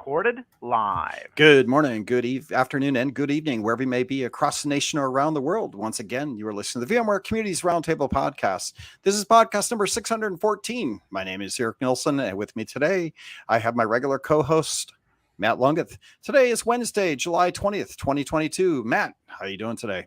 recorded live. Good morning, afternoon, and good evening, wherever you may be across the nation or around the world. Once again, you are listening to the VMware Communities Roundtable Podcast. This is podcast number 614. My name is Eric Nielsen, and with me today, I have my regular co-host, Matt Lungeth. Today is Wednesday, July 20th, 2022. Matt, how are you doing today?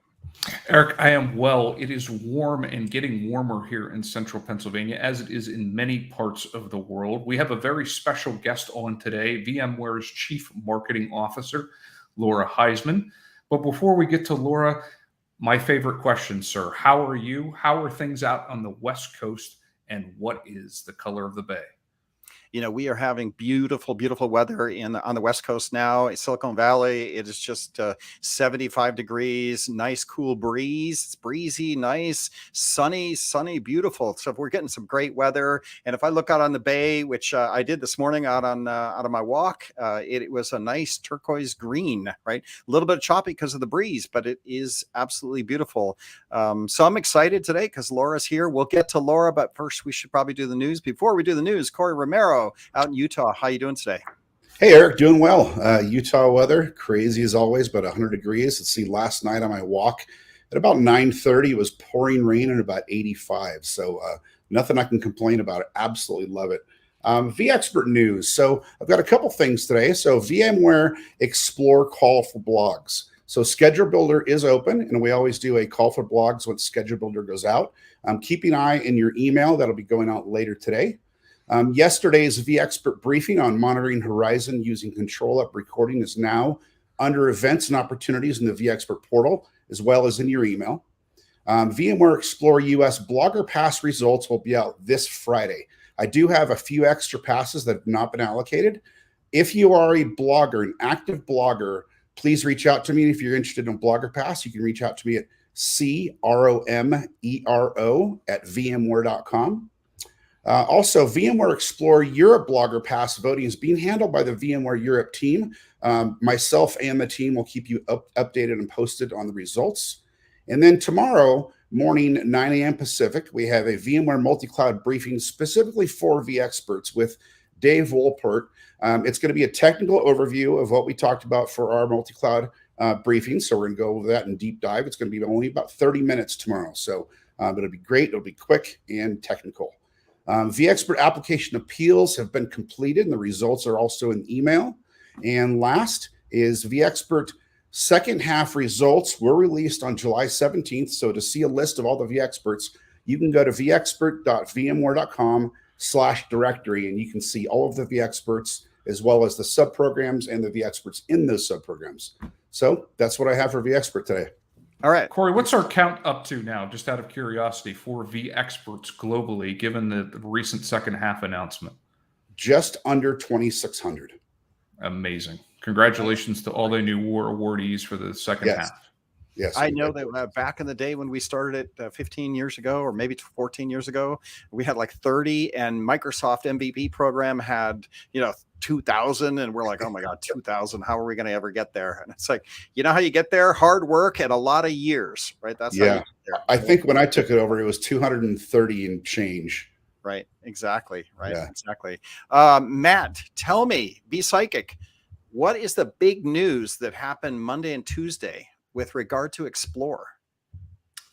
Eric, I am well. It is warm and getting warmer here in central Pennsylvania, as it is in many parts of the world. We have a very special guest on today, VMware's Chief Marketing Officer, Laura Heisman. But before we get to Laura, my favorite question, sir. How are you? How are things out on the West Coast? And what is the color of the bay? You know, we are having beautiful, beautiful weather on the West Coast now. Silicon Valley, it is just 75 degrees, nice, cool breeze. It's breezy, nice, sunny, beautiful. So we're getting some great weather. And if I look out on the bay, which I did this morning out of my walk, it was a nice turquoise green, right? A little bit choppy because of the breeze, but it is absolutely beautiful. So I'm excited today because Laura's here. We'll get to Laura, but first we should probably do the news. Before we do the news, Corey Romero out in Utah. How you doing today? Hey, Eric, doing well. Utah weather, crazy as always, but 100 degrees. Let's see, last night on my walk at about 9:30, it was pouring rain and about 85. So nothing I can complain about. I absolutely love it. vExpert news. So I've got a couple things today. So VMware Explore call for blogs. So Schedule Builder is open, and we always do a call for blogs when Schedule Builder goes out. Keep an eye in your email. That'll be going out later today. Yesterday's vExpert briefing on monitoring Horizon using control-up recording is now under events and opportunities in the vExpert portal, as well as in your email. VMware Explorer US Blogger Pass results will be out this Friday. I do have a few extra passes that have not been allocated. If you are a blogger, an active blogger, please reach out to me. If you're interested in Blogger Pass, you can reach out to me at cromero@vmware.com. Also, VMware Explorer Europe Blogger Pass voting is being handled by the VMware Europe team. Myself and the team will keep you updated and posted on the results. And then tomorrow morning, 9 a.m. Pacific, we have a VMware multi-cloud briefing specifically for vExperts with Dave Wolpert. It's going to be a technical overview of what we talked about for our multi-cloud briefing. So we're going to go over that in deep dive. It's going to be only about 30 minutes tomorrow. So it'll be great. It'll be quick and technical. vExpert application appeals have been completed, and the results are also in email. And last is vExpert second half results were released on July 17th. So to see a list of all the vExperts, you can go to vexpert.vmware.com/directory, and you can see all of the vExperts as well as the subprograms and the vExperts in those subprograms. So that's what I have for vExpert today. All right, Corey, what's our count up to now, just out of curiosity, for vExperts globally, given the recent second half announcement? Just under 2,600. Amazing. Congratulations to all the new awardees for the second half. Yes, I know that back in the day when we started it 15 years ago, or maybe 14 years ago, we had like 30, and Microsoft MVP program had, 2,000, and we're like, oh my God, 2,000. How are we going to ever get there? And it's like, you know how you get there? Hard work and a lot of years, right? That's how you get there. I think when I took it over, it was 230 and change. Right. Exactly. Right. Yeah. Exactly. Matt, tell me, be psychic. What is the big news that happened Monday and Tuesday with regard to Explore?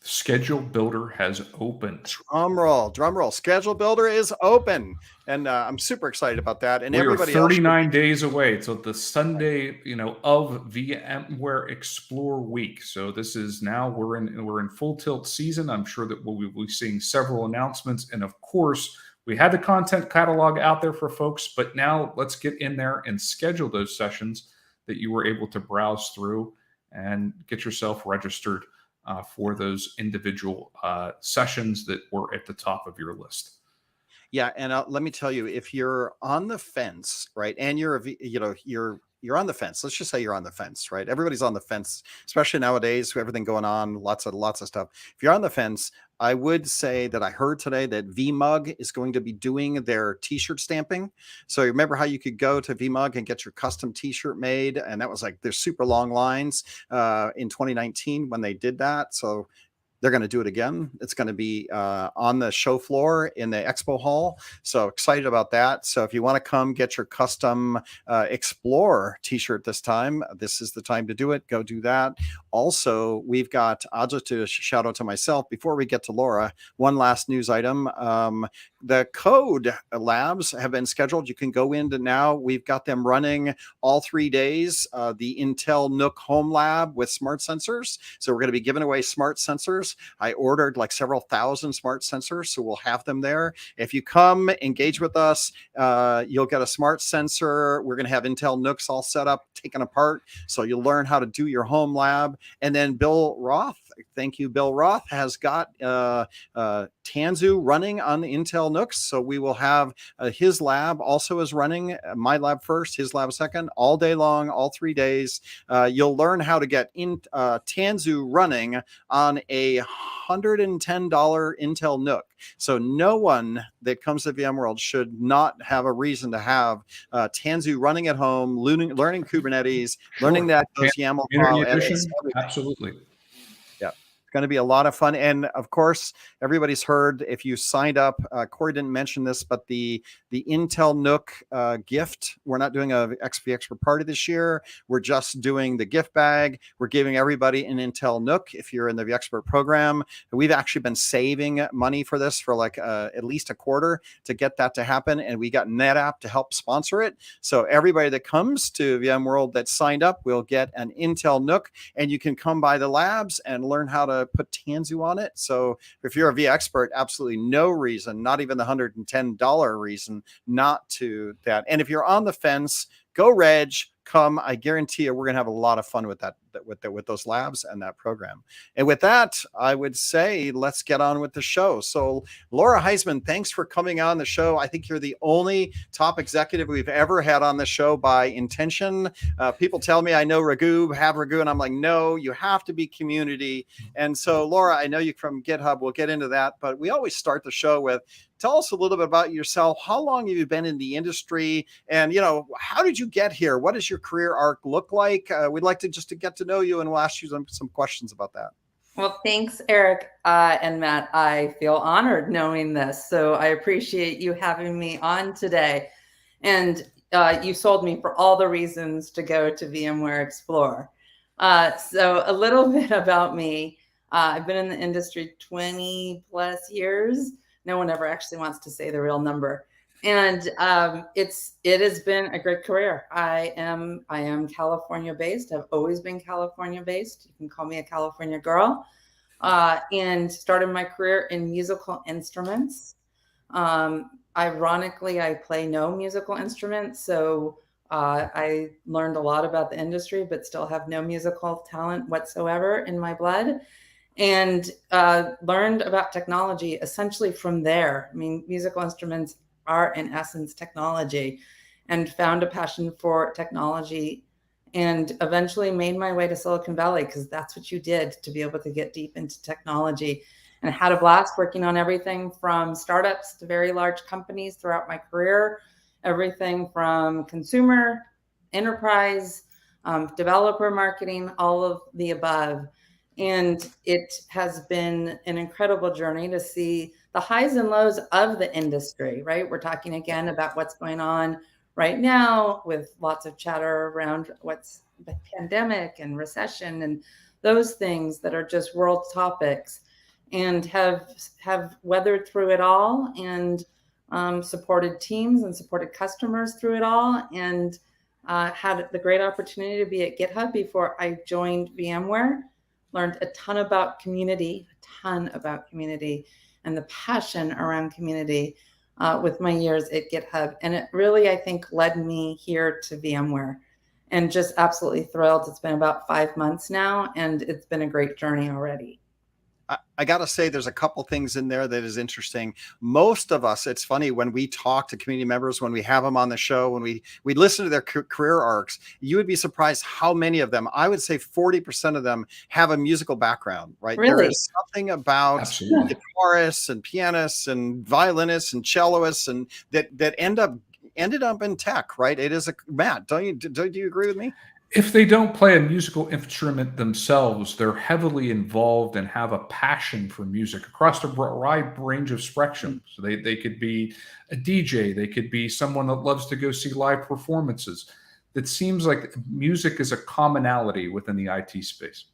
Schedule Builder has opened. Drum roll. Schedule Builder is open, and I'm super excited about that. And everybody, 39 days away till the Sunday, of VMware Explore week. So this is now we're in full tilt season. I'm sure that we'll be seeing several announcements, and of course, we had the content catalog out there for folks. But now let's get in there and schedule those sessions that you were able to browse through and get yourself registered for those individual sessions that were at the top of your list. Yeah, and let me tell you, if you're on the fence, right, and you're on the fence. Let's just say you're on the fence, right? Everybody's on the fence, especially nowadays with everything going on, lots of stuff. If you're on the fence, I would say that I heard today that VMUG is going to be doing their t-shirt stamping. So remember how you could go to VMUG and get your custom t-shirt made, and that was like there's super long lines in 2019 when they did that. So They're going to do it again. It's going to be on the show floor in the expo hall. So excited about that. So if you want to come get your custom Explore t-shirt this time, this is the time to do it. Go do that. Also, we've got, I'll just do a shout out to myself before we get to Laura. One last news item. The code labs have been scheduled. You can go into now. We've got them running all 3 days. The Intel Nook Home Lab with smart sensors. So we're going to be giving away smart sensors. I ordered like several thousand smart sensors, so we'll have them there. If you come engage with us, you'll get a smart sensor. We're going to have Intel Nooks all set up, taken apart. So you'll learn how to do your home lab. And then Bill Roth, thank you, Bill Roth, has got Tanzu running on the Intel Nooks. So we will have his lab also is running, my lab first, his lab second, all day long, all 3 days. You'll learn how to get Tanzu running on a $110 Intel Nook. So no one that comes to VMworld should not have a reason to have Tanzu running at home, learning Kubernetes, learning that those YAML file edits. Absolutely. Going to be a lot of fun. And of course, everybody's heard, if you signed up, Corey didn't mention this, but the Intel Nook gift, we're not doing a XP Expert party this year. We're just doing the gift bag. We're giving everybody an Intel Nook if you're in the Expert program. We've actually been saving money for this for like at least a quarter to get that to happen. And we got NetApp to help sponsor it. So everybody that comes to VMworld that signed up will get an Intel Nook, and you can come by the labs and learn how to put Tanzu on it. So if you're a V expert, absolutely no reason, not even the $110 reason not to that. And if you're on the fence, go reg, come. I guarantee you we're going to have a lot of fun with that, with those labs and that program. And with that, I would say, let's get on with the show. So Laura Heisman, thanks for coming on the show. I think you're the only top executive we've ever had on the show by intention. People tell me I know Raghu, and I'm like, no, you have to be community. And so Laura, I know you from GitHub. We'll get into that, but we always start the show with, tell us a little bit about yourself. How long have you been in the industry? And, how did you get here? What does your career arc look like? We'd like to just to get to know you, and we'll ask you some questions about that. Well, thanks, Eric and Matt. I feel honored knowing this. So I appreciate you having me on today. And you sold me for all the reasons to go to VMware Explorer. So a little bit about me. I've been in the industry 20 plus years. No one ever actually wants to say the real number. And it has been a great career. I am California based. I've always been California based. You can call me a California girl. And started my career in musical instruments. Ironically, I play no musical instruments. So I learned a lot about the industry, but still have no musical talent whatsoever in my blood. And learned about technology essentially from there. I mean, musical instruments are in essence technology, and found a passion for technology, and eventually made my way to Silicon Valley, because that's what you did to be able to get deep into technology. And I had a blast working on everything from startups to very large companies throughout my career, everything from consumer, enterprise, developer marketing, all of the above. And it has been an incredible journey to see the highs and lows of the industry, right? We're talking again about what's going on right now with lots of chatter around what's the pandemic and recession and those things that are just world topics, and have weathered through it all, and supported teams and supported customers through it all, and had the great opportunity to be at GitHub before I joined VMware. Learned a ton about community, and the passion around community with my years at GitHub. And it really, I think, led me here to VMware, and just absolutely thrilled. It's been about 5 months now, and it's been a great journey already. I got to say, there's a couple things in there that is interesting. Most of us, it's funny, when we talk to community members, when we have them on the show, when we listen to their career arcs, you would be surprised how many of them, I would say 40% of them, have a musical background, right? Really? There is something about guitarists and pianists and violinists and cellists and that ended up in tech, right? It is Matt, don't you agree with me? If they don't play a musical instrument themselves, they're heavily involved and have a passion for music across a wide range of spectrum. So they could be a DJ, they could be someone that loves to go see live performances. It seems like music is a commonality within the IT space.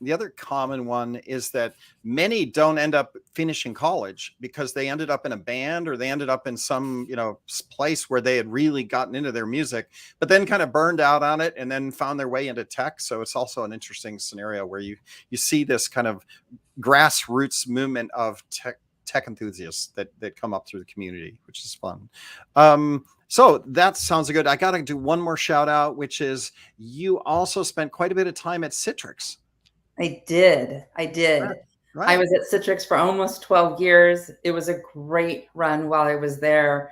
The other common one is that many don't end up finishing college because they ended up in a band or they ended up in some, place where they had really gotten into their music, but then kind of burned out on it and then found their way into tech. So it's also an interesting scenario where you see this kind of grassroots movement of tech enthusiasts that come up through the community, which is fun. So that sounds good. I got to do one more shout out, which is you also spent quite a bit of time at Citrix. I did. Right. I was at Citrix for almost 12 years. It was a great run while I was there.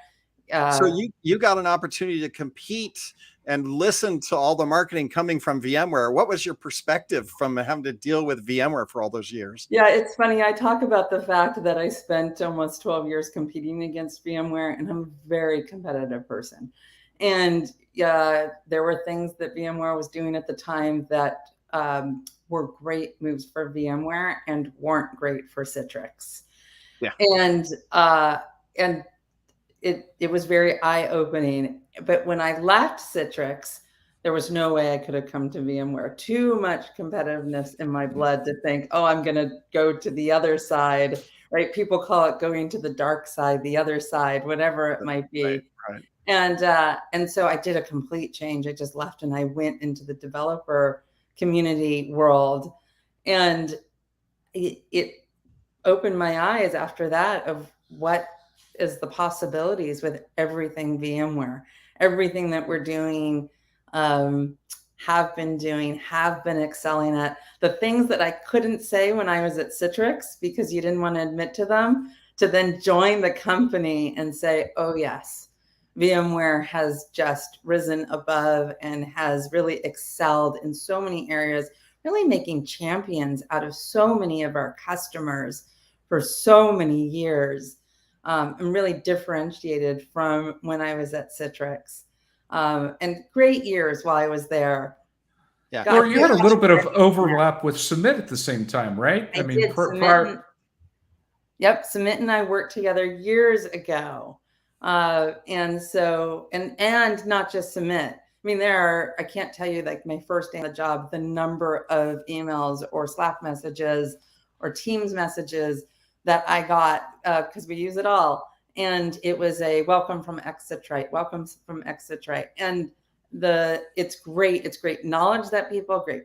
So you got an opportunity to compete and listen to all the marketing coming from VMware. What was your perspective from having to deal with VMware for all those years? Yeah, it's funny. I talk about the fact that I spent almost 12 years competing against VMware, and I'm a very competitive person. And there were things that VMware was doing at the time that were great moves for VMware and weren't great for Citrix. Yeah. And it was very eye-opening. But when I left Citrix, there was no way I could have come to VMware. Too much competitiveness in my blood to think, oh, I'm going to go to the other side, right? People call it going to the dark side, the other side, whatever it might be. Right. And so I did a complete change. I just left and I went into the developer community world, and it opened my eyes after that of what is the possibilities with everything VMware, everything that we're doing, have been excelling at, the things that I couldn't say when I was at Citrix because you didn't want to admit to them, to then join the company and say, oh yes, VMware has just risen above and has really excelled in so many areas, really making champions out of so many of our customers for so many years, and really differentiated from when I was at Citrix. And great years while I was there. Yeah. Or you had a little bit of overlap with Submit at the same time, right? I mean, Submit and I worked together years ago. And not just Submit. I mean, I can't tell you, like, my first day on the job, the number of emails or Slack messages or Teams messages that I got, because we use it all. And it was a welcome from Citrix, And it's great. It's great knowledge that people, great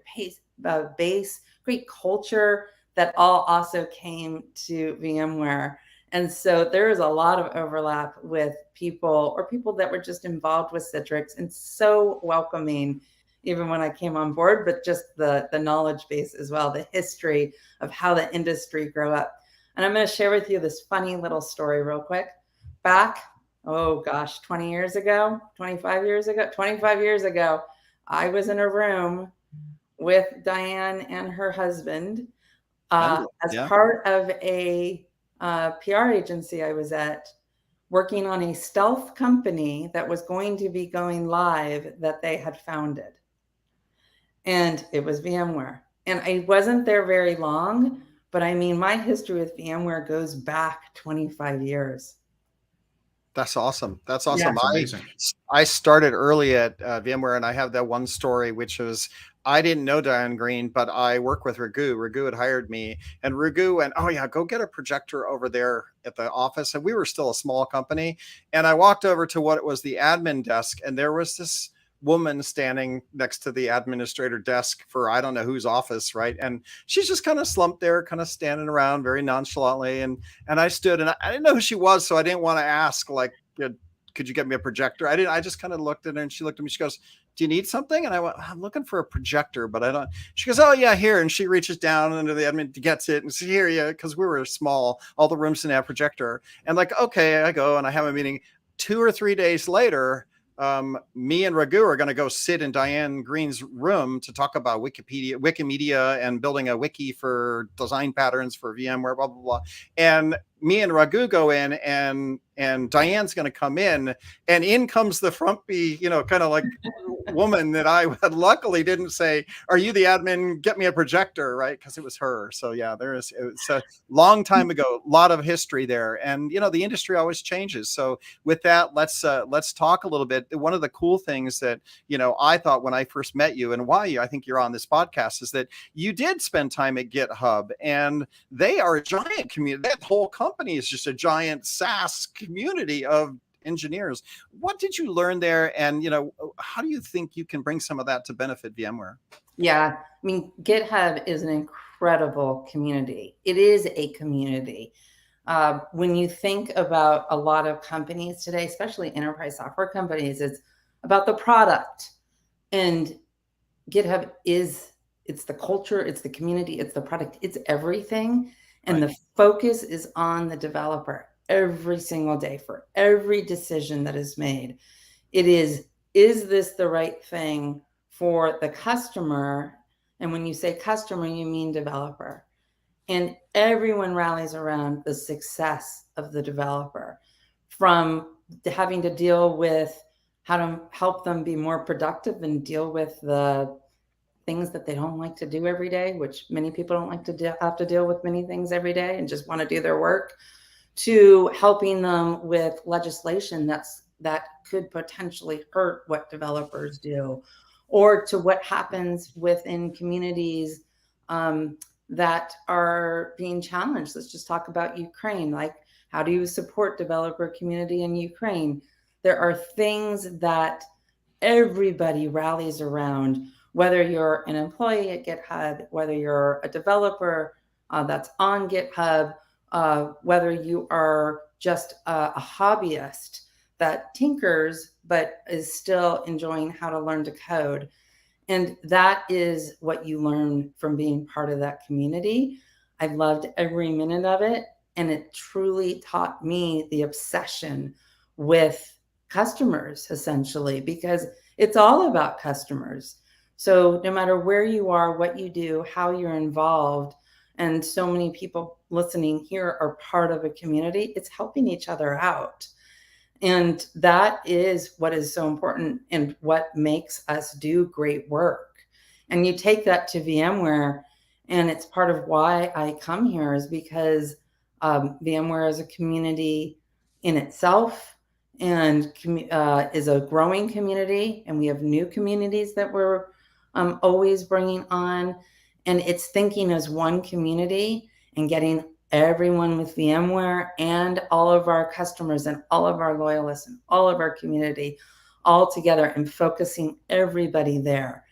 base, great culture that all also came to VMware. And so there is a lot of overlap with people that were just involved with Citrix, and so welcoming, even when I came on board, but just the knowledge base as well, the history of how the industry grew up. And I'm going to share with you this funny little story real quick. Back, 25 years ago, I was in a room with Diane and her husband as part of a PR agency I was at, working on a stealth company that was going to be going live that they had founded. And it was VMware. And I wasn't there very long, but I mean, my history with VMware goes back 25 years. That's awesome. That's awesome. Yeah, amazing. I started early at VMware, and I have that one story, which was, I didn't know Diane Green, but I work with Raghu. Raghu had hired me, and Raghu went, oh yeah, go get a projector over there at the office. And we were still a small company. And I walked over to what was the admin desk, and there was this woman standing next to the administrator desk for I don't know whose office, right? And she's just kind of slumped there, kind of standing around very nonchalantly. And I stood, and I didn't know who she was, so I didn't want to ask, like, could you get me a projector? I just kind of looked at her, and she looked at me. She goes, do you need something? And I went, I'm looking for a projector, but I don't. She goes, oh yeah, here. And she reaches down under the admin, gets it, and says, here, yeah, because we were small, all the rooms didn't have projector. And like, okay, I go and I have a meeting. 2 or 3 days later, me and Raghu are going to go sit in Diane Green's room to talk about Wikimedia and building a wiki for design patterns for VMware, blah, blah, blah. And me and Raghu go in, and Diane's going to come in, and in comes the frumpy, kind of like woman that I luckily didn't say, "Are you the admin? Get me a projector," right? Because it was her. So yeah, it's a long time ago, a lot of history there, and the industry always changes. So with that, let's talk a little bit. One of the cool things that I thought when I first met you, and why I think you're on this podcast, is that you did spend time at GitHub, and they are a giant community. That whole company is just a giant SaaS community of engineers. What did you learn there? And, how do you think you can bring some of that to benefit VMware? Yeah, I mean, GitHub is an incredible community. It is a community. When you think about a lot of companies today, especially enterprise software companies, it's about the product. And GitHub it's the culture, it's the community, it's the product, it's everything. And the focus is on the developer every single day for every decision that is made. It is this the right thing for the customer? And when you say customer, you mean developer. And everyone rallies around the success of the developer, from having to deal with how to help them be more productive and deal with the things that they don't like to do every day, which many people don't like to have to deal with many things every day and just want to do their work, to helping them with legislation that could potentially hurt what developers do, or to what happens within communities that are being challenged. Let's just talk about Ukraine. Like, how do you support developer community in Ukraine? There are things that everybody rallies around, whether you're an employee at GitHub, whether you're a developer that's on GitHub, whether you are just a hobbyist that tinkers but is still enjoying how to learn to code. And that is what you learn from being part of that community. I loved every minute of it. And it truly taught me the obsession with customers, essentially, because it's all about customers. So no matter where you are, what you do, how you're involved, and so many people listening here are part of a community, it's helping each other out. And that is what is so important and what makes us do great work. And you take that to VMware, and it's part of why I come here, is because VMware is a community in itself, and is a growing community. And we have new communities that we're always bringing on. And it's thinking as one community and getting everyone with VMware and all of our customers and all of our loyalists and all of our community all together, and focusing everybody there,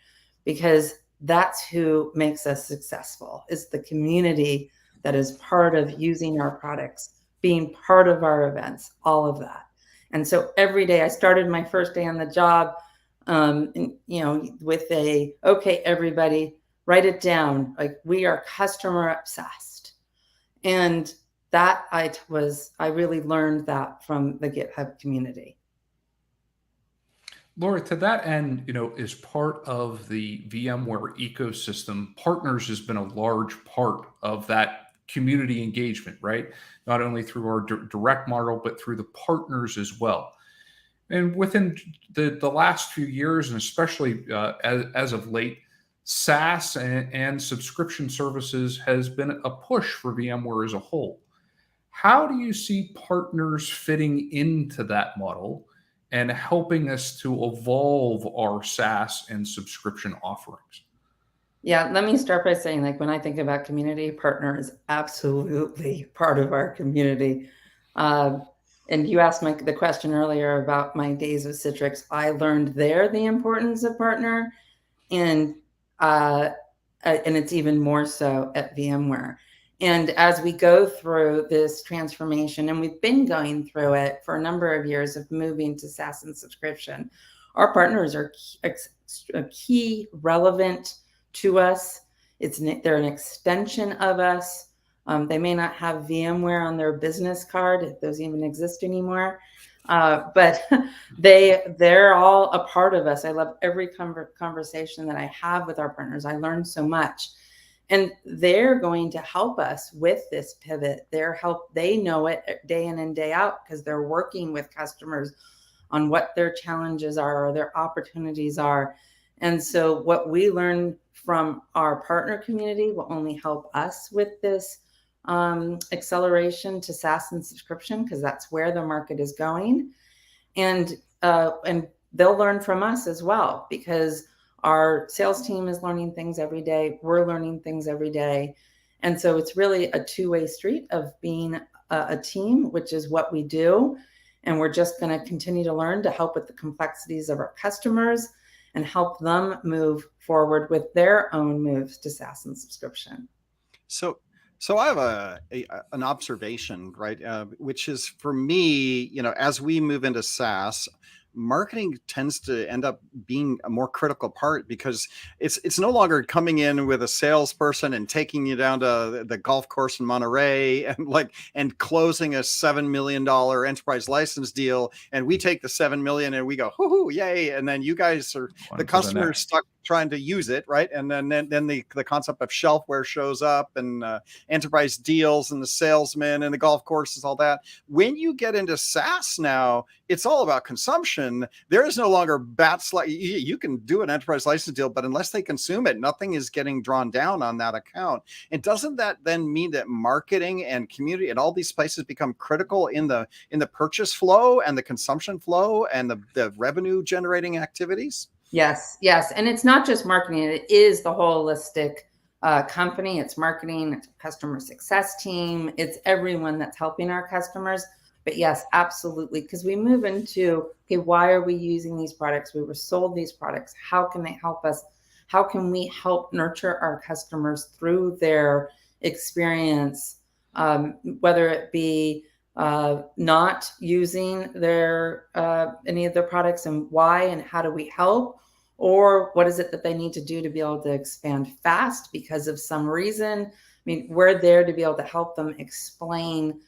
because that's who makes us successful, is the community that is part of using our products, being part of our events, all of that. And so every day, I started my first day on the job, with okay, everybody, write it down. Like, we are customer obsessed. And that I really learned that from the GitHub community. Laura, to that end, as part of the VMware ecosystem, partners has been a large part of that community engagement, right? Not only through our direct model, but through the partners as well. And within the last few years, and especially as of late, SaaS and subscription services has been a push for VMware as a whole. How do you see partners fitting into that model and helping us to evolve our SaaS and subscription offerings? Yeah, let me start by saying, like, when I think about community, partner is absolutely part of our community. And you asked the question earlier about my days with Citrix. I learned there the importance of partner, and it's even more so at VMware. And as we go through this transformation, and we've been going through it for a number of years of moving to SaaS and subscription, our partners are key relevant to us. They're an extension of us. They may not have VMware on their business card, if those even exist anymore, but they're all a part of us. I love every conversation that I have with our partners. I learn so much. And they're going to help us with this pivot. They know it day in and day out because they're working with customers on what their challenges are or their opportunities are. And so what we learn from our partner community will only help us with this acceleration to SaaS and subscription, because that's where the market is going. And they'll learn from us as well, because our sales team is learning things every day. We're learning things every day. And so it's really a two-way street of being a team, which is what we do. And we're just going to continue to learn to help with the complexities of our customers and help them move forward with their own moves to SaaS and subscription. So I have an observation, right? Which is, for me, as we move into SaaS, marketing tends to end up being a more critical part, because it's no longer coming in with a salesperson and taking you down to the golf course in Monterey and closing a $7 million enterprise license deal. And we take the 7 million and we go, hoo-hoo, yay. And then you guys are, the customer is stuck trying to use it, right? And then the concept of shelfware shows up, and enterprise deals and the salesmen and the golf courses, all that. When you get into SaaS now, it's all about consumption. There is no longer you can do an enterprise license deal, but unless they consume it, nothing is getting drawn down on that account. And doesn't that then mean that marketing and community and all these places become critical in the purchase flow and the consumption flow and the revenue generating activities? Yes. And it's not just marketing. It is the holistic company. It's marketing, it's customer success team. It's everyone that's helping our customers. But yes, absolutely. Because we move into, okay, why are we using these products? We were sold these products. How can they help us? How can we help nurture our customers through their experience, whether it be not using any of their products, and why, and how do we help? Or what is it that they need to do to be able to expand fast because of some reason? I mean, we're there to be able to help them explain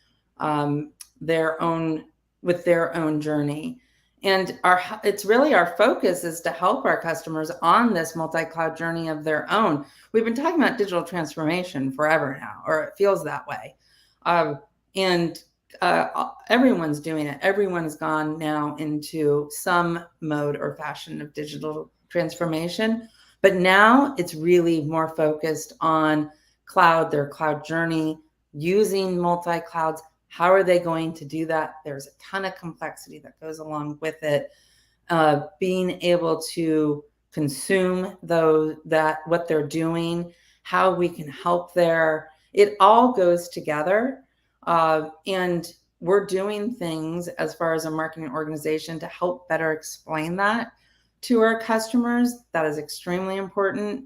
their own journey. And it's really our focus is to help our customers on this multi-cloud journey of their own. We've been talking about digital transformation forever now, or it feels that way. Everyone's doing it. Everyone's gone now into some mode or fashion of digital transformation, but now it's really more focused on their cloud journey, using multi-clouds. How are they going to do that? There's a ton of complexity that goes along with it. Being able to consume what they're doing, how we can help there. It all goes together. And we're doing things as far as a marketing organization to help better explain that to our customers. That is extremely important.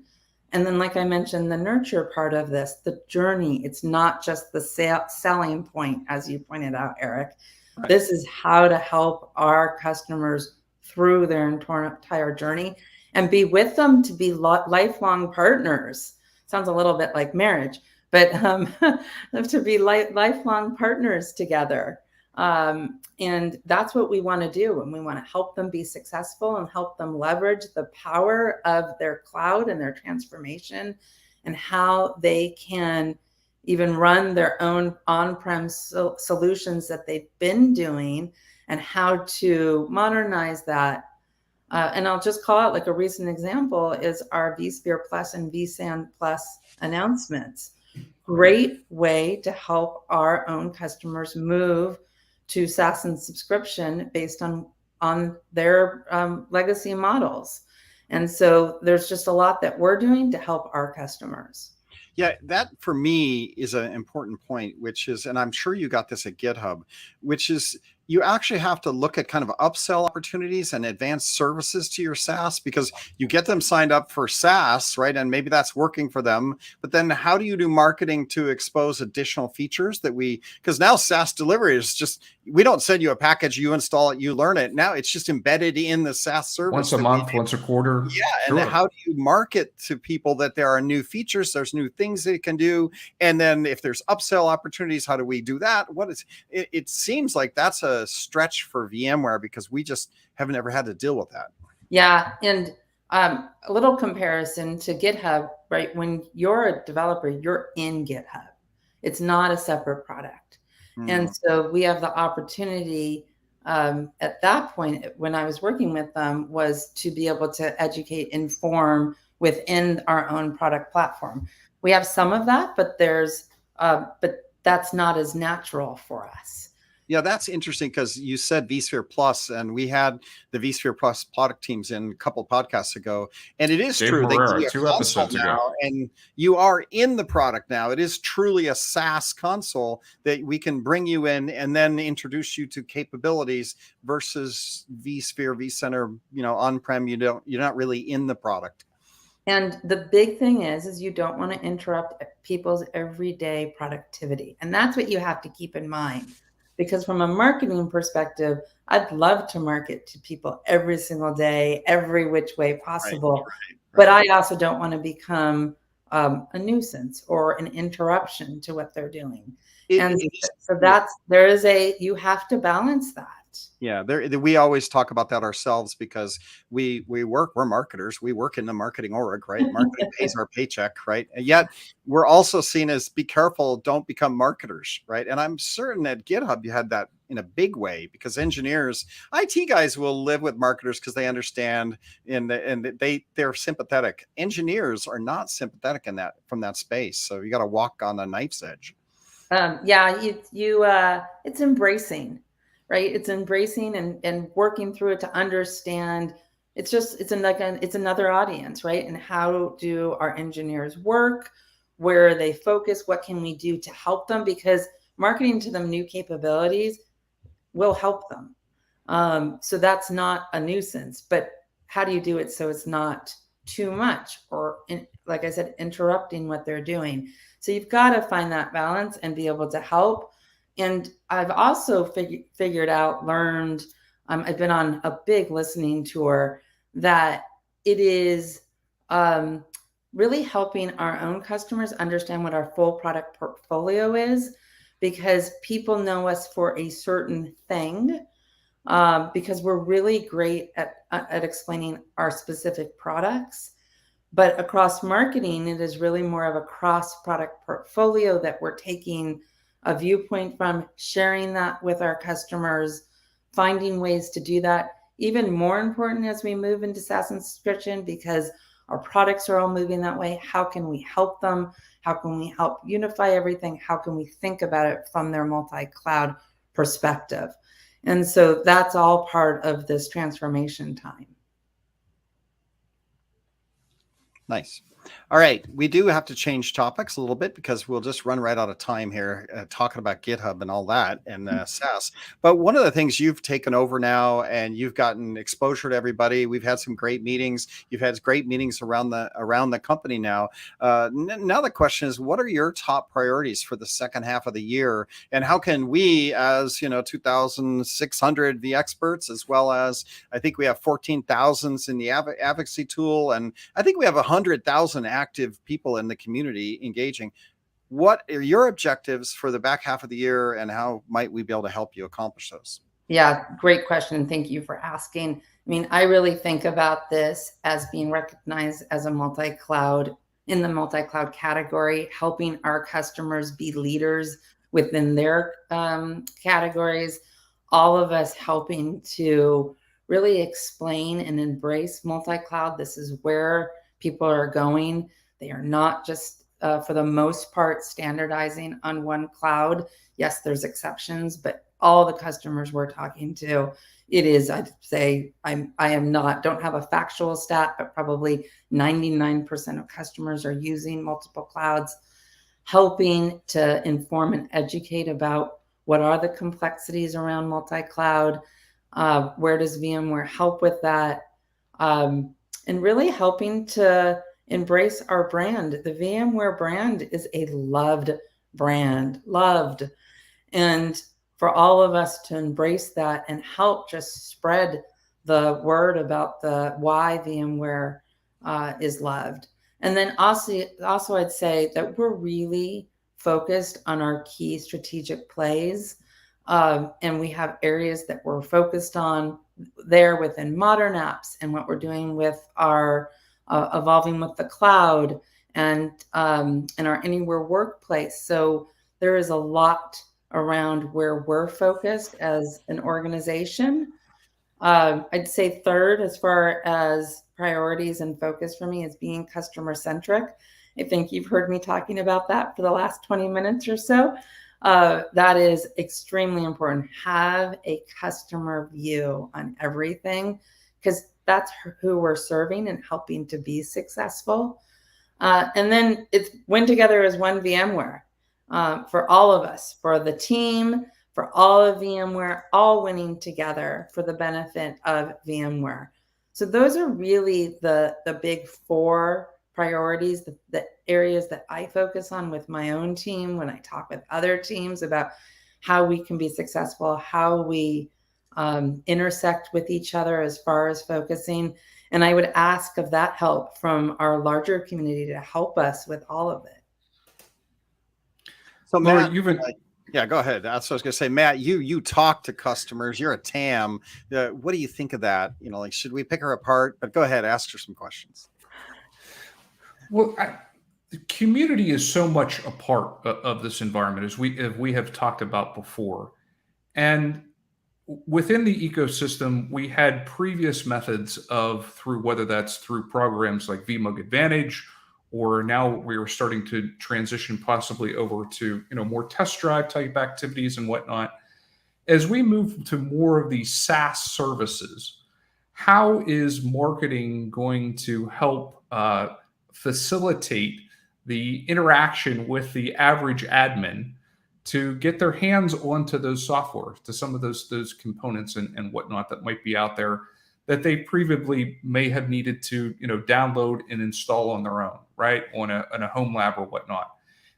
And then, like I mentioned, the nurture part of this, the journey, it's not just the selling point, as you pointed out, Eric. Right. This is how to help our customers through their entire journey and be with them to be lifelong partners. Sounds a little bit like marriage, but to be lifelong partners together. And that's what we want to do. And we want to help them be successful and help them leverage the power of their cloud and their transformation, and how they can even run their own on-prem solutions that they've been doing, and how to modernize that. And I'll just call out, like, a recent example is our vSphere Plus and vSAN Plus announcements. Great way to help our own customers move to SaaS and subscription based on their legacy models. And so there's just a lot that we're doing to help our customers. Yeah, that for me is an important point, which is, and I'm sure you got this at GitHub, which is you actually have to look at kind of upsell opportunities and advanced services to your SaaS, because you get them signed up for SaaS, right? And maybe that's working for them. But then how do you do marketing to expose additional features because now SaaS delivery is just, we don't send you a package, you install it, you learn it. Now it's just embedded in the SaaS service. Once a month, once a quarter. Yeah. Sure. And how do you market to people that there are new features, there's new things they can do? And then if there's upsell opportunities, how do we do that? It seems like that's a stretch for VMware, because we just haven't ever had to deal with that. Yeah. And a little comparison to GitHub, right? When you're a developer, you're in GitHub. It's not a separate product. And so we have the opportunity at that point, when I was working with them, was to be able to educate, inform within our own product platform. We have some of that, but but that's not as natural for us. Yeah, that's interesting because you said vSphere Plus, and we had the vSphere Plus product teams in a couple podcasts ago. And it is Dave true Morera, that you 2 episodes ago. now, and you are in the product now. It is truly a SaaS console that we can bring you in and then introduce you to capabilities versus vSphere, vCenter, on-prem. You're not really in the product. And the big thing is you don't want to interrupt people's everyday productivity. And that's what you have to keep in mind. Because from a marketing perspective, I'd love to market to people every single day, every which way possible. Right. But I also don't want to become a nuisance or an interruption to what they're doing. You have to balance that. Yeah, we always talk about that ourselves because we're marketers. We work in the marketing org, right? Marketing pays our paycheck, right? And yet we're also seen as be careful, don't become marketers, right? And I'm certain at GitHub you had that in a big way because engineers, IT guys will live with marketers because they understand and they're sympathetic. Engineers are not sympathetic from that space, so you got to walk on a knife's edge. It's embracing. Right. It's embracing and working through it to understand. It's another audience, right? And how do our engineers work? Where are they focused? What can we do to help them? Because marketing to them new capabilities will help them. So that's not a nuisance, but how do you do it so it's not too much or, like I said, interrupting what they're doing? So you've got to find that balance and be able to help. And I've also learned, I've been on a big listening tour, that it is really helping our own customers understand what our full product portfolio is, because people know us for a certain thing, because we're really great at explaining our specific products. But across marketing, it is really more of a cross-product portfolio that we're taking a viewpoint from, sharing that with our customers, finding ways to do that. Even more important as we move into SaaS and subscription, because our products are all moving that way. How can we help them? How can we help unify everything? How can we think about it from their multi-cloud perspective? And so that's all part of this transformation time. Nice. All right. We do have to change topics a little bit because we'll just run right out of time here talking about GitHub and all that and SaaS. But one of the things you've taken over now and you've gotten exposure to everybody. We've had some great meetings. You've had great meetings around the company now. Now the question is, what are your top priorities for the second half of the year? And how can we, as 2,600 the experts, as well as I think we have 14,000 in the advocacy tool, and I think we have 100,000 active people in the community engaging. What are your objectives for the back half of the year, and how might we be able to help you accomplish those? Yeah, great question. Thank you for asking. I mean, I really think about this as being recognized as a multi-cloud, in the multi-cloud category, helping our customers be leaders within their categories. All of us helping to really explain and embrace multi-cloud. This is where people are going. They are not just, for the most part, standardizing on one cloud. Yes, there's exceptions, but all the customers we're talking to, it is, I'd say, don't have a factual stat, but probably 99% of customers are using multiple clouds, helping to inform and educate about what are the complexities around multi-cloud, where does VMware help with that, and really helping to embrace our brand. The VMware brand is a loved brand, loved. And for all of us to embrace that and help just spread the word about why VMware is loved. And then also I'd say that we're really focused on our key strategic plays. And we have areas that we're focused on there within modern apps and what we're doing with our evolving with the cloud and in our anywhere workplace. So there is a lot around where we're focused as an organization. I'd say third, as far as priorities and focus for me, is being customer centric. I think you've heard me talking about that for the last 20 minutes or so. That is extremely important. Have a customer view on everything, because that's who we're serving and helping to be successful. And then it's win together as one VMware, for all of us, for the team, for all of VMware, all winning together for the benefit of VMware. So those are really the big four priorities, the areas that I focus on with my own team when I talk with other teams about how we can be successful, how we intersect with each other as far as focusing. And I would ask of that help from our larger community to help us with all of it. So Laura, Matt, yeah, go ahead. That's what I was going to say. Matt, you talk to customers. You're a TAM. What do you think of that? Like, should we pick her apart? But go ahead, ask her some questions. Well, the community is so much a part of this environment, as we have talked about before. And within the ecosystem, we had previous methods through whether that's through programs like vMware Advantage, or now we are starting to transition possibly over to more test drive type activities and whatnot. As we move to more of these SaaS services, how is marketing going to help facilitate the interaction with the average admin to get their hands onto those software, to some of those components and whatnot that might be out there that they previously may have needed to download and install on their own, right, on a home lab or whatnot.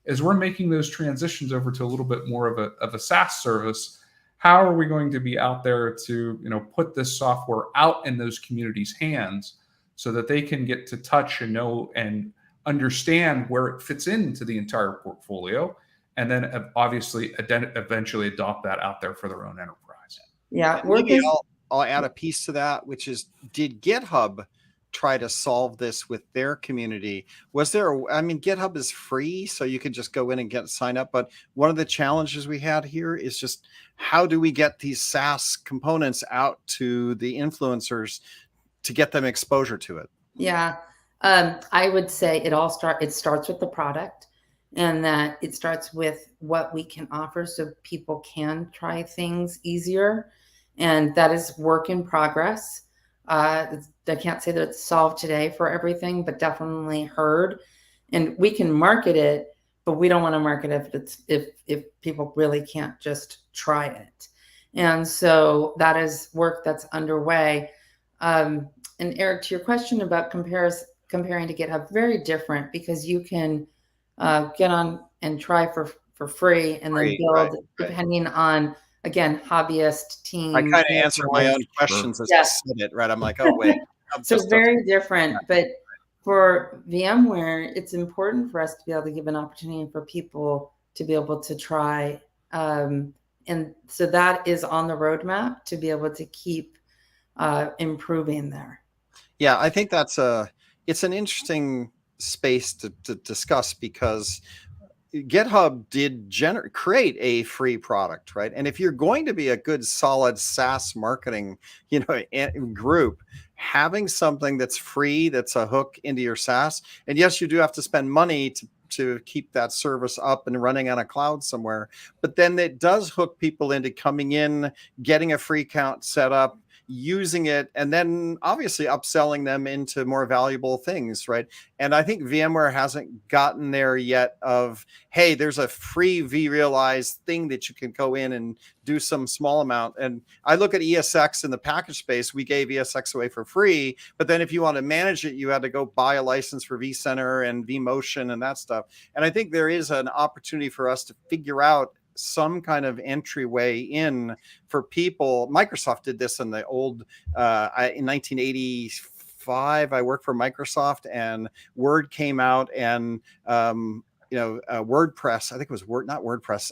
As we're making those transitions over to a little bit more of a SaaS service, how are we going to be out there to put this software out in those communities' hands so that they can get to touch and know and understand where it fits into the entire portfolio, and then obviously eventually adopt that out there for their own enterprise? Yeah, maybe I'll add a piece to that, which is, did GitHub try to solve this with their community? Was there, GitHub is free, so you can just go in and sign up. But one of the challenges we had here is just, how do we get these SaaS components out to the influencers to get them exposure to it? Yeah, I would say it starts with the product, and that it starts with what we can offer so people can try things easier. And that is work in progress. I can't say that it's solved today for everything, but definitely heard. And we can market it, but we don't want to market it if people really can't just try it. And so that is work that's underway. And Eric, to your question about comparing to GitHub, very different, because you can get on and try for free and then build depending on, again, hobbyist team. I kind of answered my own questions as I said it, right? I'm like, oh, wait. So very different. But for VMware, it's important for us to be able to give an opportunity for people to be able to try. And so that is on the roadmap, to be able to keep improving there. Yeah, I think it's an interesting space to discuss, because GitHub did create a free product, right? And if you're going to be a good, solid SaaS marketing, group, having something that's free, that's a hook into your SaaS, and yes, you do have to spend money to keep that service up and running on a cloud somewhere, but then it does hook people into coming in, getting a free account set up, using it, and then obviously upselling them into more valuable things, right? And I think VMware hasn't gotten there yet of, hey, there's a free vRealize thing that you can go in and do some small amount. And I look at ESX in the package space. We gave ESX away for free, but then if you want to manage it, you had to go buy a license for vCenter and vMotion and that stuff. And I think there is an opportunity for us to figure out some kind of entryway in for people. Microsoft did this in the old, in 1985, I worked for Microsoft, and Word came out, and, WordPress, I think it was not WordPress.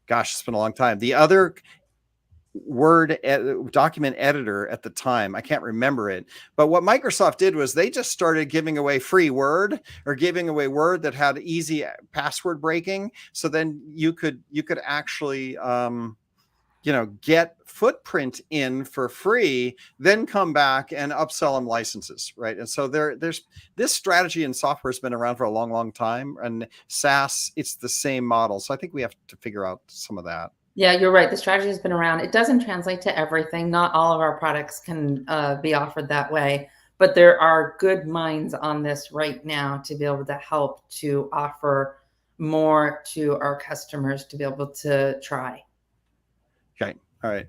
Gosh, it's been a long time. The other document editor at the time. I can't remember it. But what Microsoft did was they just started giving away free Word, or giving away Word that had easy password breaking. So then you could actually get footprint in for free, then come back and upsell them licenses, right? And so there's this strategy in software has been around for a long, long time, and SaaS, it's the same model. So I think we have to figure out some of that. Yeah, you're right. The strategy has been around. It doesn't translate to everything. Not all of our products can be offered that way, but there are good minds on this right now to be able to help to offer more to our customers to be able to try. Okay. All right.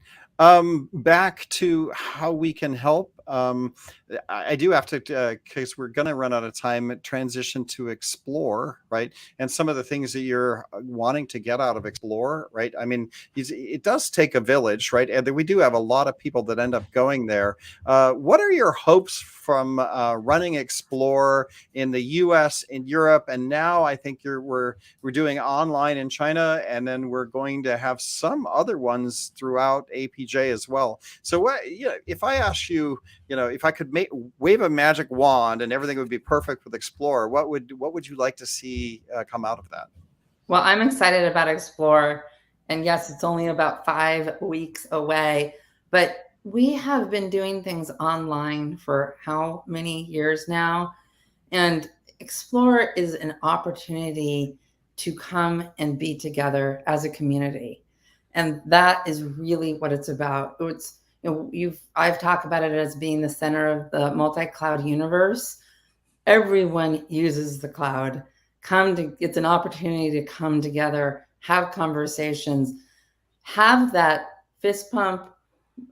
Back to how we can help. I do have to, because we're going to run out of time, transition to Explore, right? And some of the things that you're wanting to get out of Explore, right? I mean, it does take a village, right? And we do have a lot of people that end up going there. What are your hopes from running Explore in the US, in Europe, and now I think we're doing online in China, and then we're going to have some other ones throughout APJ as well. So if I ask you, if I could wave a magic wand and everything would be perfect with Explore, what would you like to see come out of that? Well, I'm excited about Explore, and yes, it's only about 5 weeks away, but we have been doing things online for how many years now? And Explore is an opportunity to come and be together as a community. And that is really what it's about. I've talked about it as being the center of the multi-cloud universe. Everyone uses the cloud. It's an opportunity to come together, have conversations, have that fist pump,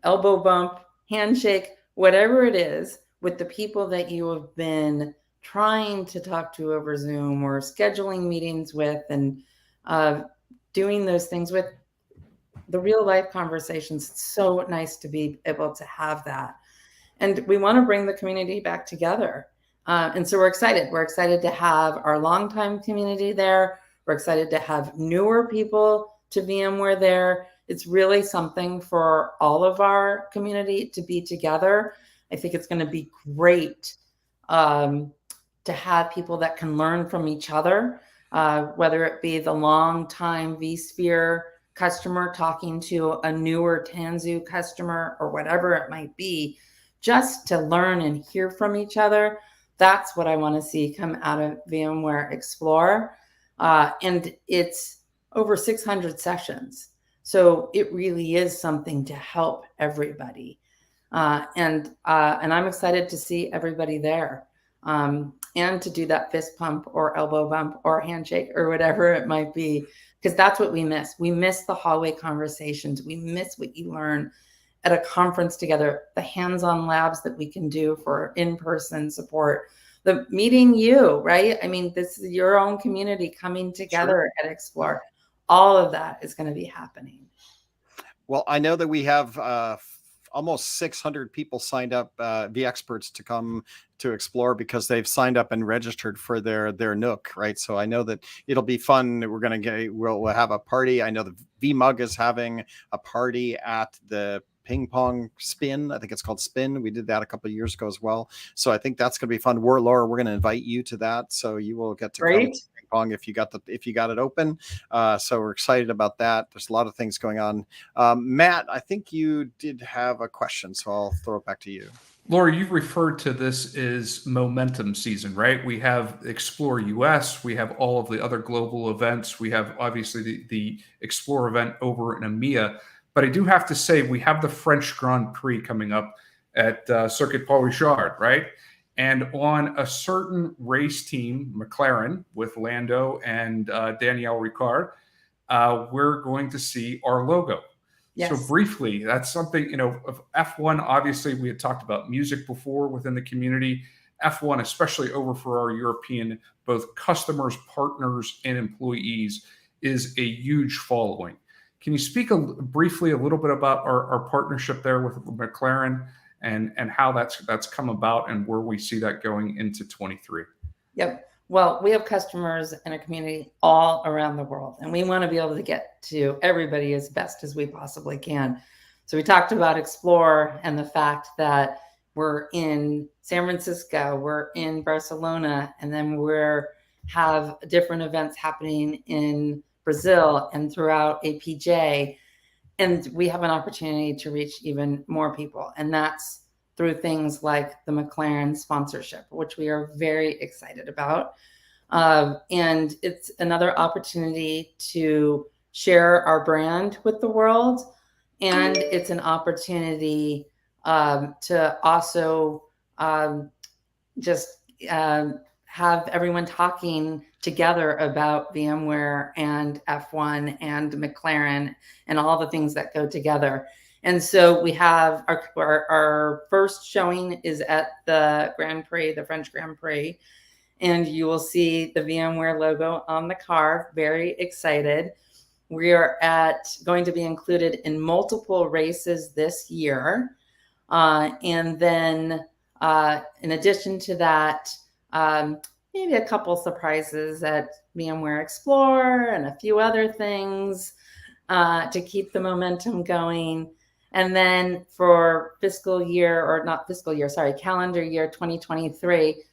elbow bump, handshake, whatever it is, with the people that you have been trying to talk to over Zoom or scheduling meetings with, and doing those things with. The real life conversations. It's so nice to be able to have that. And we want to bring the community back together. And so we're excited. We're excited to have our longtime community there. We're excited to have newer people to VMware there. It's really something for all of our community to be together. I think it's going to be great to have people that can learn from each other, whether it be the long-time vSphere customer talking to a newer Tanzu customer or whatever it might be, just to learn and hear from each other. That's what I want to see come out of VMware Explore. And it's over 600 sessions. So it really is something to help everybody. And I'm excited to see everybody there, and to do that fist pump or elbow bump or handshake or whatever it might be, because that's what we miss. We miss the hallway conversations. We miss what you learn at a conference together, the hands-on labs that we can do for in-person support, the meeting you, right? I mean, this is your own community coming together at Explore. All of that is going to be happening. Well, I know that we have almost 600 people signed up, vExperts, to come to Explore because they've signed up and registered for their Nook, right? So I know that it'll be fun. We'll have a party. I know the VMUG is having a party at the ping pong spin. I think it's called Spin. We did that a couple of years ago as well. So I think that's going to be fun. Laura, we're going to invite you to that, so you will get to come to ping pong if you got it open. So we're excited about that. There's a lot of things going on. Matt, I think you did have a question, so I'll throw it back to you. Laura, you've referred to this as momentum season, right? We have Explore US, we have all of the other global events, we have obviously the Explore event over in EMEA, but I do have to say we have the French Grand Prix coming up at Circuit Paul Richard, right? And on a certain race team, McLaren, with Lando and Danielle Ricard, we're going to see our logo. Yes. So briefly, that's something, of F1, obviously we had talked about music before within the community. F1, especially over for our European, both customers, partners, and employees, is a huge following. Can you speak briefly a little bit about our partnership there with McLaren and how that's come about and where we see that going into 23? Yep. Well, we have customers in a community all around the world, and we want to be able to get to everybody as best as we possibly can. So we talked about Explore and the fact that we're in San Francisco, we're in Barcelona, and then we're have different events happening in Brazil and throughout APJ. And we have an opportunity to reach even more people. And that's through things like the McLaren sponsorship, which we are very excited about. And it's another opportunity to share our brand with the world. And it's an opportunity to also have everyone talking together about VMware and F1 and McLaren and all the things that go together. And so we have our first showing is at the Grand Prix, the French Grand Prix, and you will see the VMware logo on the car. Very excited. We are going to be included in multiple races this year. And then in addition to that, maybe a couple surprises at VMware Explorer and a few other things to keep the momentum going. And then for calendar year 2023,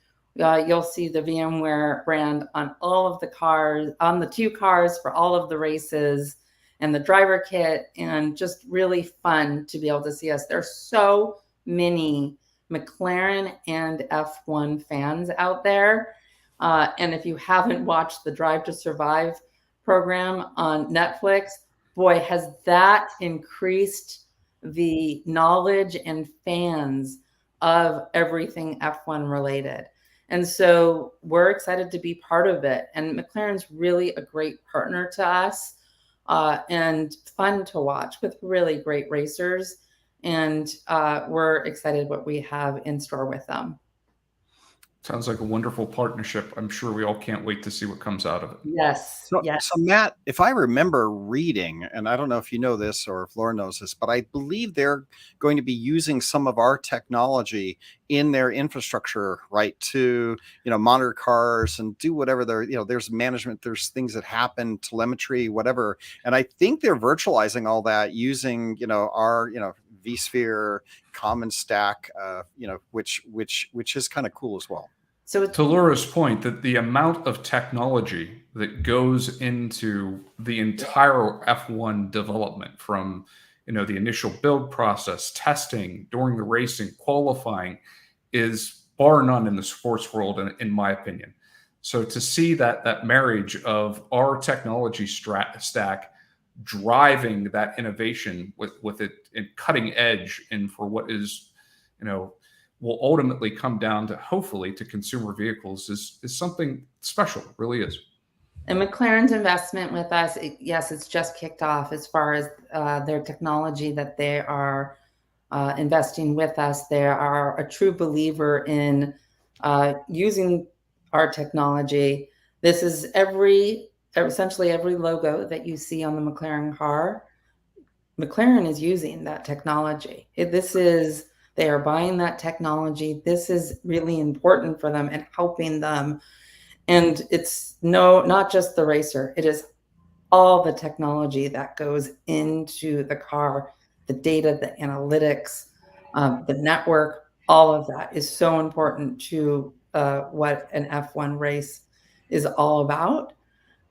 you'll see the VMware brand on all of the cars, on the 2 cars for all of the races, and the driver kit, and just really fun to be able to see us. There's so many McLaren and F1 fans out there. And if you haven't watched the Drive to Survive program on Netflix, boy, has that increased the knowledge and fans of everything F1 related. And so we're excited to be part of it. And McLaren's really a great partner to us, and fun to watch with really great racers. And we're excited what we have in store with them. Sounds like a wonderful partnership. I'm sure we all can't wait to see what comes out of it. Yes. So Matt, if I remember reading, and I don't know if you know this or if Laura knows this, but I believe they're going to be using some of our technology in their infrastructure, right, to, monitor cars and do whatever there's management, there's things that happen, telemetry, whatever. And I think they're virtualizing all that using, our, vSphere common stack, which is kind of cool as well. So to Laura's point, that the amount of technology that goes into the entire F1 development, from the initial build process, testing, during the racing, qualifying, is bar none in the sports world, in my opinion. So to see that marriage of our technology stack driving that innovation with it in cutting edge, and for what is, will ultimately come down to, hopefully, to consumer vehicles is something special. It really is. And McLaren's investment with us, it's just kicked off as far as their technology that they are investing with us. They are a true believer in using our technology. This is essentially every logo that you see on the McLaren car. McLaren is using that technology. They are buying that technology. This is really important for them and helping them. And it's not just the racer. It is all the technology that goes into the car, the data, the analytics, the network, all of that is so important to what an F1 race is all about.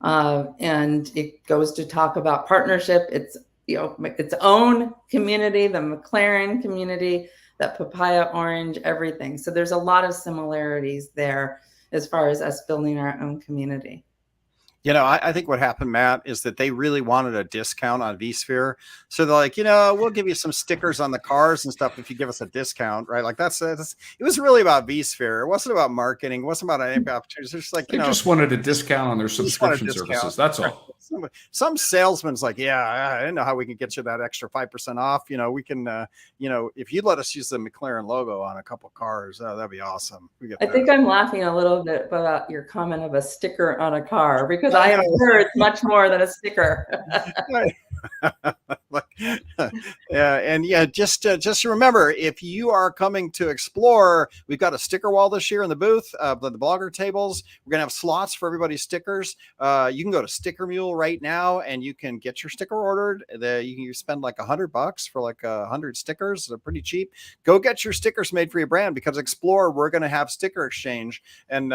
And it goes to talk about partnership. It's its own community, the McLaren community, that papaya orange, everything. So there's a lot of similarities there as far as us building our own community. I think what happened, Matt, is that they really wanted a discount on vSphere. So they're like, we'll give you some stickers on the cars and stuff if you give us a discount, right? Like it was really about vSphere. It wasn't about marketing. It wasn't about any opportunities. It's just like, they just wanted a discount on their subscription services. That's all. Some salesman's like, I didn't know how we can get you that extra 5% off. We can, if you'd let us use the McLaren logo on a couple cars, that'd be awesome. I think I'm laughing a little bit about your comment of a sticker on a car, because I am sure it's much more than a sticker. And just remember, if you are coming to Explore, we've got a sticker wall this year in the booth, the blogger tables. We're gonna have slots for everybody's stickers. You can go to Sticker Mule right now, and you can get your sticker ordered. You spend like $100 for like 100 stickers. They're pretty cheap. Go get your stickers made for your brand, because Explore, we're gonna have sticker exchange, and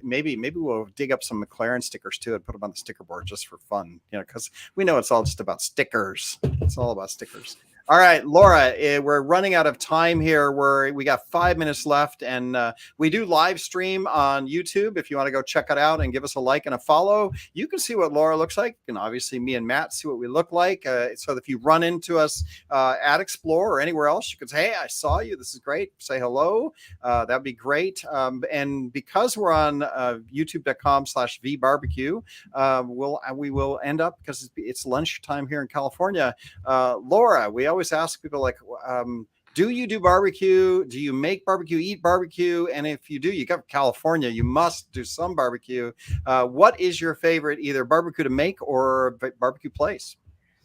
maybe we'll dig up some McLaren stickers too and put them on the sticker board just for fun. Because we know it's all just about stickers. It's all about stickers. All right, Laura, we're running out of time here. We got 5 minutes left, and we do live stream on YouTube. If you want to go check it out and give us a like and a follow, you can see what Laura looks like, and obviously me and Matt see what we look like. So if you run into us at Explore or anywhere else, you can say, "Hey, I saw you. This is great." Say hello. That'd be great. And because we're on youtube.com/vbarbecue, we will end up, because it's lunchtime here in California. Laura, we always ask people, like, do you do barbecue? Do you make barbecue, eat barbecue? And if you do, you got California, you must do some barbecue. What is your favorite, either barbecue to make or barbecue place?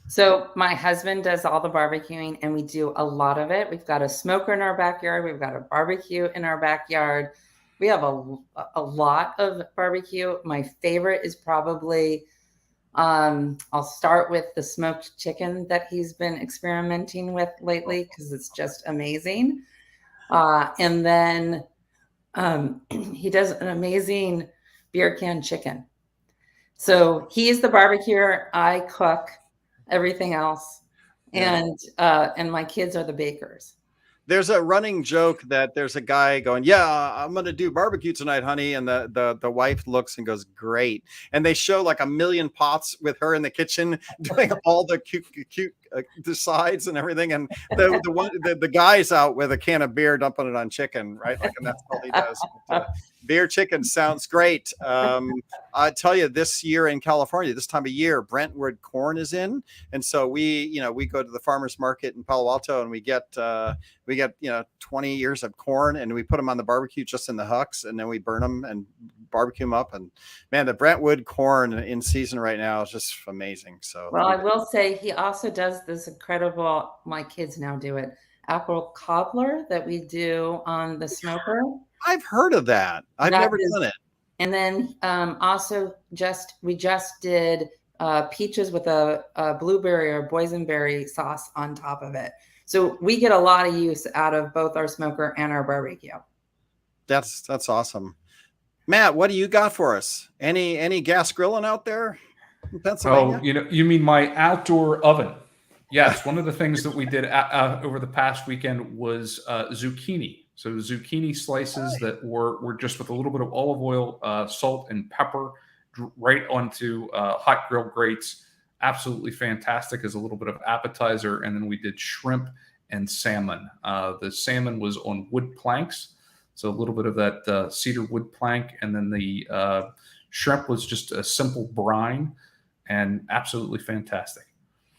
So my husband does all the barbecuing, and we do a lot of it. We've got a smoker in our backyard. We've got a barbecue in our backyard. We have a lot of barbecue. My favorite is probably, I'll start with the smoked chicken that he's been experimenting with lately, because it's just amazing. And then he does an amazing beer can chicken. So he's the barbecuer, I cook everything else, and my kids are the bakers. There's a running joke that there's a guy going, "Yeah, I'm going to do barbecue tonight, honey." And the wife looks and goes, "Great." And they show like a million pots with her in the kitchen doing all the cute the sides and everything. And the guy's out with a can of beer, dumping it on chicken, right? Like, and that's all he does. Beer chicken sounds great. I tell you, this year in California, this time of year, Brentwood corn is in. And so we go to the farmer's market in Palo Alto, and we get 20 ears of corn, and we put them on the barbecue just in the hucks, and then we burn them and barbecue them up. And man, the Brentwood corn in season right now is just amazing. So, well, I will say he also does this incredible, my kids now do it, apple cobbler that we do on the smoker. I've heard of that. I've never done it. And then also we just did peaches with a blueberry or boysenberry sauce on top of it. So we get a lot of use out of both our smoker and our barbecue. That's awesome. Matt, what do you got for us? Any gas grilling out there in Pennsylvania? Oh, you mean my outdoor oven? Yes, one of the things that we did over the past weekend was zucchini. So zucchini slices that were just with a little bit of olive oil, salt, and pepper right onto hot grill grates. Absolutely fantastic as a little bit of appetizer. And then we did shrimp and salmon. The salmon was on wood planks, so a little bit of that cedar wood plank. And then the shrimp was just a simple brine, and absolutely fantastic.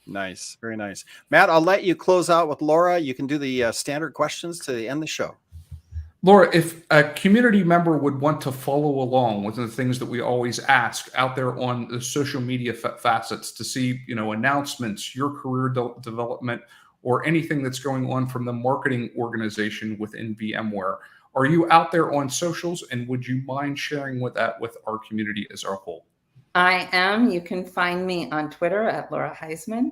Nice. Very nice. Matt, I'll let you close out with Laura. You can do the standard questions to end the show. Laura, if a community member would want to follow along with the things that we always ask out there on the social media facets to see, announcements, your career development, or anything that's going on from the marketing organization within VMware, are you out there on socials, and would you mind sharing that with our community as a whole? I am. You can find me on Twitter at Laura Heisman,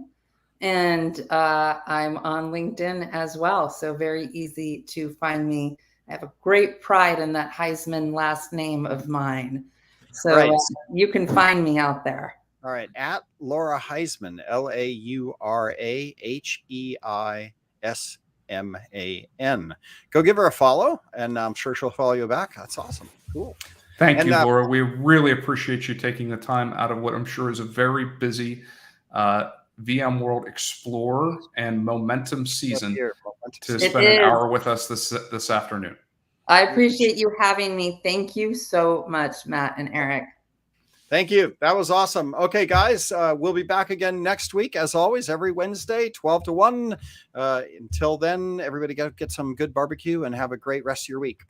and I'm on LinkedIn as well. So very easy to find me. I have a great pride in that Heisman last name of mine. So right. You can find me out there. All right. At Laura Heisman, LauraHeisman. Go give her a follow, and I'm sure she'll follow you back. That's awesome. Cool. Thank you, Laura. We really appreciate you taking the time out of what I'm sure is a very busy VMware Explorer and Momentum season to spend an hour with us this afternoon. I appreciate you having me. Thank you so much, Matt and Eric. Thank you. That was awesome. Okay, guys, we'll be back again next week, as always, every Wednesday, 12 to 1. Until then, everybody get some good barbecue and have a great rest of your week.